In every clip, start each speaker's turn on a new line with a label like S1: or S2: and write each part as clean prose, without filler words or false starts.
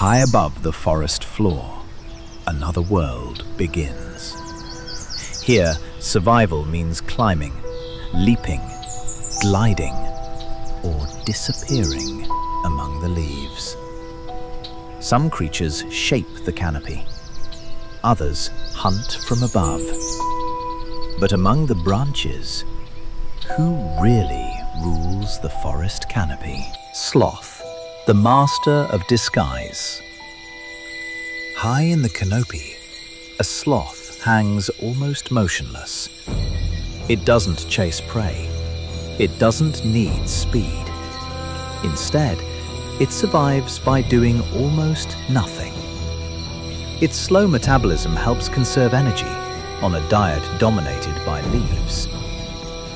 S1: High above the forest floor, another world begins. Here, survival means climbing, leaping, gliding, or disappearing among the leaves. Some creatures shape the canopy. Others hunt from above. But among the branches, who really rules the forest canopy? Sloth, the master of disguise. High in the canopy, a sloth hangs almost motionless. It doesn't chase prey. It doesn't need speed. Instead, it survives by doing almost nothing. Its slow metabolism helps conserve energy on a diet dominated by leaves.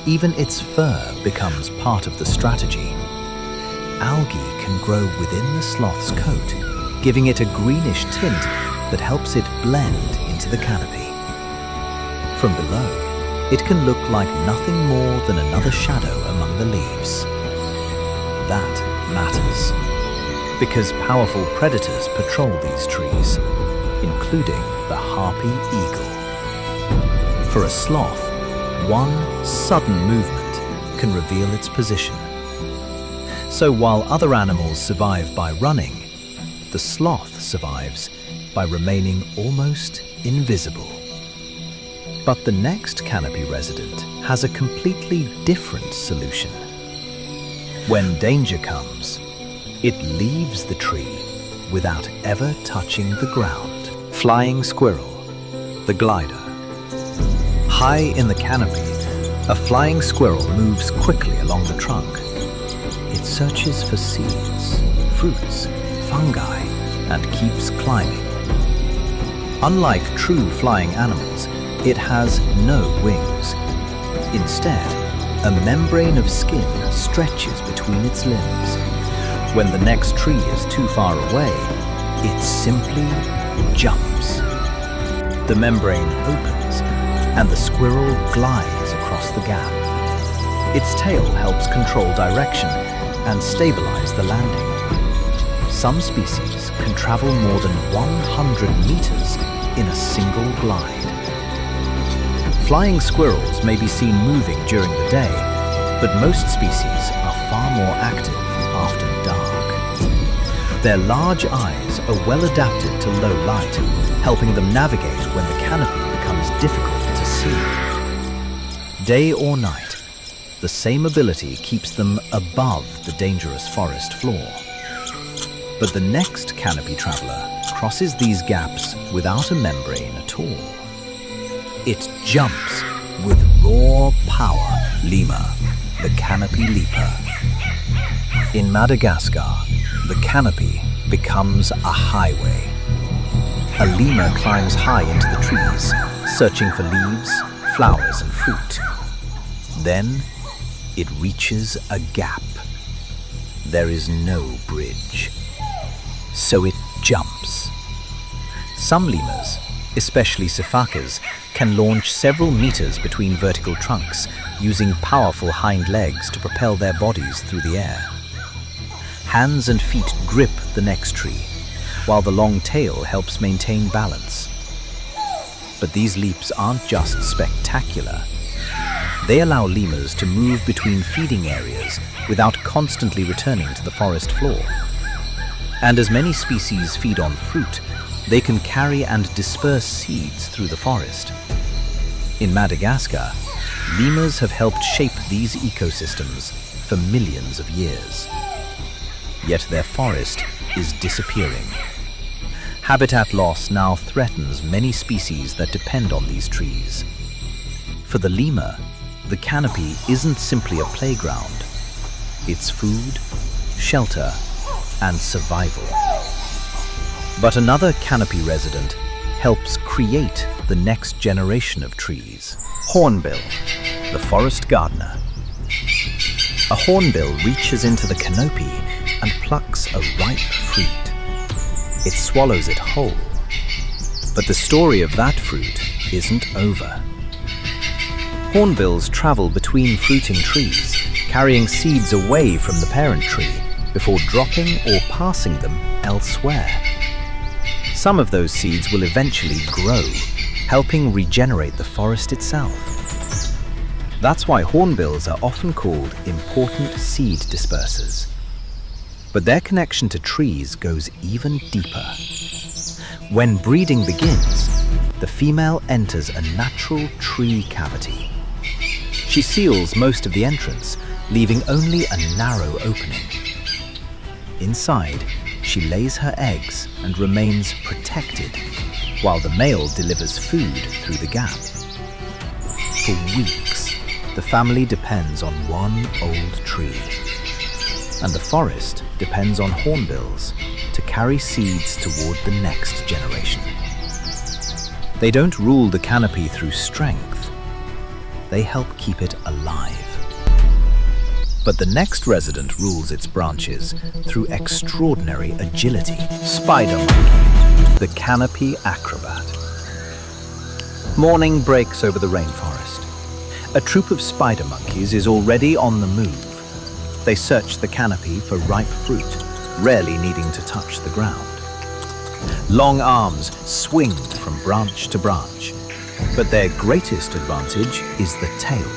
S1: Even its fur becomes part of the strategy. Algae can grow within the sloth's coat, giving it a greenish tint that helps it blend into the canopy. From below, it can look like nothing more than another shadow among the leaves. That matters, because powerful predators patrol these trees, including the harpy eagle. For a sloth, one sudden movement can reveal its position. So while other animals survive by running, the sloth survives by remaining almost invisible. But the next canopy resident has a completely different solution. When danger comes, it leaves the tree without ever touching the ground. Flying squirrel, the glider. High in the canopy, a flying squirrel moves quickly along the trunk. It searches for seeds, fruits, fungi, and keeps climbing. Unlike true flying animals, it has no wings. Instead, a membrane of skin stretches between its limbs. When the next tree is too far away, it simply jumps. The membrane opens, and the squirrel glides across the gap. Its tail helps control direction and stabilize the landing. Some species can travel more than 100 meters in a single glide. Flying squirrels may be seen moving during the day, but most species are far more active after dark. Their large eyes are well adapted to low light, helping them navigate when the canopy becomes difficult to see. Day or night, the same ability keeps them above the dangerous forest floor. But the next canopy traveler crosses these gaps without a membrane at all. It jumps with raw power. LEMUR, the canopy leaper. In Madagascar, the canopy becomes a highway. A lemur climbs high into the trees, searching for leaves, flowers, and fruit. Then it reaches a gap. There is no bridge, so it jumps. Some lemurs, especially sifakas, can launch several meters between vertical trunks, using powerful hind legs to propel their bodies through the air. Hands and feet grip the next tree, while the long tail helps maintain balance. But these leaps aren't just spectacular. They allow lemurs to move between feeding areas without constantly returning to the forest floor. And as many species feed on fruit, they can carry and disperse seeds through the forest. In Madagascar, lemurs have helped shape these ecosystems for millions of years. Yet their forest is disappearing. Habitat loss now threatens many species that depend on these trees. For the lemur, the canopy isn't simply a playground. It's food, shelter, and survival. But another canopy resident helps create the next generation of trees. Hornbill, the forest gardener. A hornbill reaches into the canopy and plucks a ripe fruit. It swallows it whole. But the story of that fruit isn't over. Hornbills travel between fruiting trees, carrying seeds away from the parent tree before dropping or passing them elsewhere. Some of those seeds will eventually grow, helping regenerate the forest itself. That's why hornbills are often called important seed dispersers. But their connection to trees goes even deeper. When breeding begins, the female enters a natural tree cavity. She seals most of the entrance, leaving only a narrow opening. Inside, she lays her eggs and remains protected, while the male delivers food through the gap. For weeks, the family depends on one old tree, and the forest depends on hornbills to carry seeds toward the next generation. They don't rule the canopy through strength, they help keep it alive. But the next resident rules its branches through extraordinary agility. Spider monkey, the canopy acrobat. Morning breaks over the rainforest. A troop of spider monkeys is already on the move. They search the canopy for ripe fruit, rarely needing to touch the ground. Long arms swing from branch to branch, but their greatest advantage is the tail.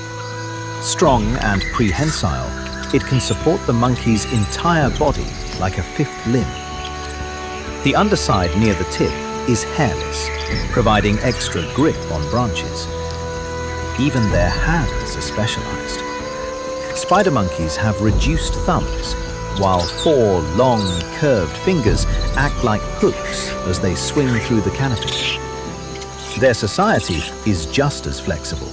S1: Strong and prehensile, it can support the monkey's entire body like a fifth limb. The underside near the tip is hairless, providing extra grip on branches. Even their hands are specialized. Spider monkeys have reduced thumbs, while 4 long, curved fingers act like hooks as they swing through the canopy. Their society is just as flexible.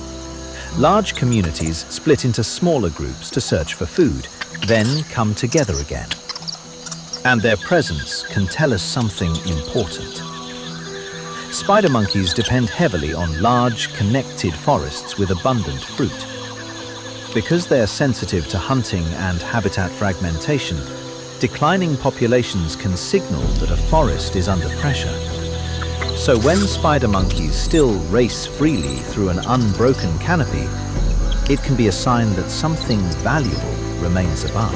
S1: Large communities split into smaller groups to search for food, then come together again. And their presence can tell us something important. Spider monkeys depend heavily on large, connected forests with abundant fruit. Because they're sensitive to hunting and habitat fragmentation, declining populations can signal that a forest is under pressure. So when spider monkeys still race freely through an unbroken canopy, it can be a sign that something valuable remains above.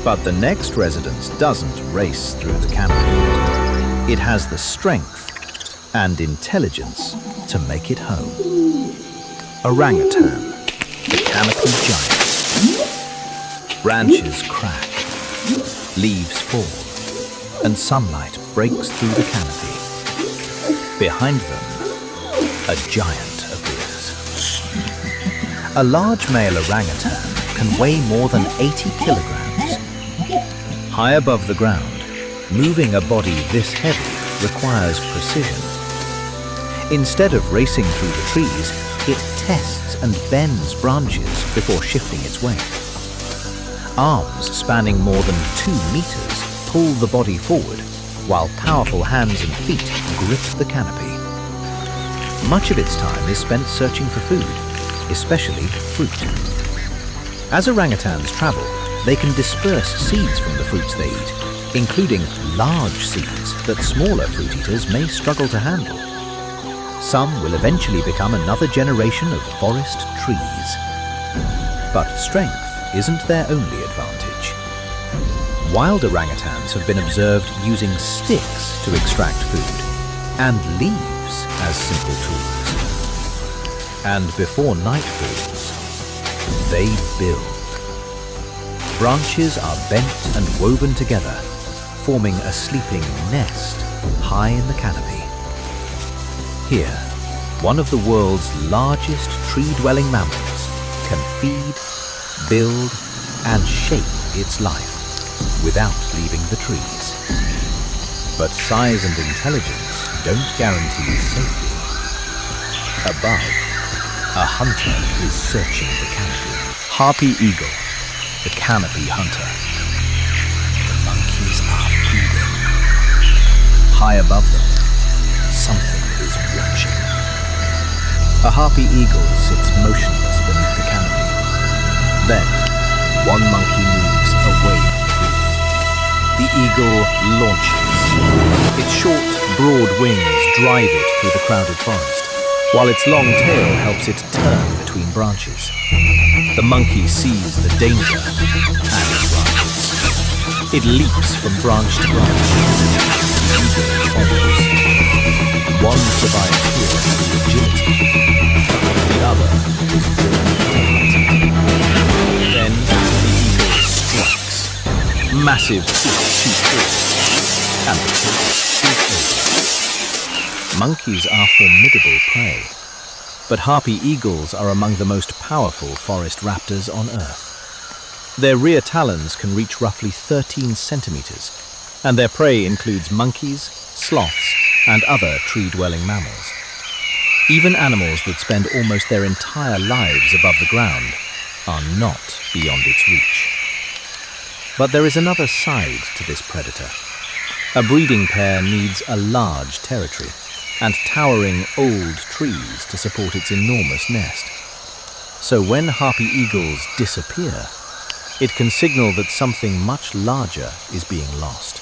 S1: But the next resident doesn't race through the canopy. It has the strength and intelligence to make it home. Orangutan, the canopy giant. Branches crack, leaves fall, and sunlight breaks through the canopy. Behind them, a giant appears. A large male orangutan can weigh more than 80 kilograms. High above the ground, moving a body this heavy requires precision. Instead of racing through the trees, it tests and bends branches before shifting its weight. Arms spanning more than 2 meters pull the body forward, while powerful hands and feet grip the canopy. Much of its time is spent searching for food, especially fruit. As orangutans travel, they can disperse seeds from the fruits they eat, including large seeds that smaller fruit eaters may struggle to handle. Some will eventually become another generation of forest trees. But strength isn't their only advantage. Wild orangutans have been observed using sticks to extract food and leaves as simple tools. And before night falls, they build. Branches are bent and woven together, forming a sleeping nest high in the canopy. Here, one of the world's largest tree-dwelling mammals can feed, build, and shape its life without leaving the trees. But size and intelligence don't guarantee safety. Above, a hunter is searching the canopy. Harpy eagle, the canopy hunter. The monkeys are feeding. High above them, something is watching. A harpy eagle sits motionless beneath the canopy. Then, one monkey moves away from the group. The eagle launches. Its short, broad wings drive it through the crowded forest, while its long tail helps it turn between branches. The monkey sees the danger and it runs. It leaps from branch to branch. The eagle follows. massive and the chase is over. Monkeys are formidable prey, but harpy eagles are among the most powerful forest raptors on Earth. Their rear talons can reach roughly 13 centimeters, and their prey includes monkeys, sloths, and other tree-dwelling mammals. Even animals that spend almost their entire lives above the ground are not beyond its reach. But there is another side to this predator. A breeding pair needs a large territory and towering old trees to support its enormous nest. So when harpy eagles disappear, it can signal that something much larger is being lost.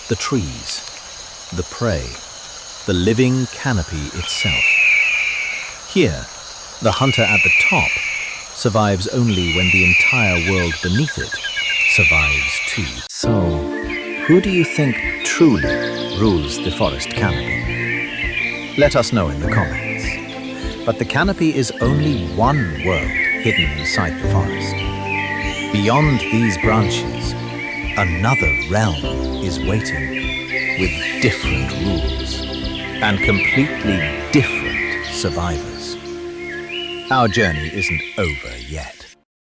S1: The trees, the prey, the living canopy itself. Here, the hunter at the top survives only when the entire world beneath it survives too. So, who do you think truly rules the forest canopy? Let us know in the comments. But the canopy is only one world hidden inside the forest. Beyond these branches, another realm is waiting with different rules and completely different survivors. Our journey isn't over yet.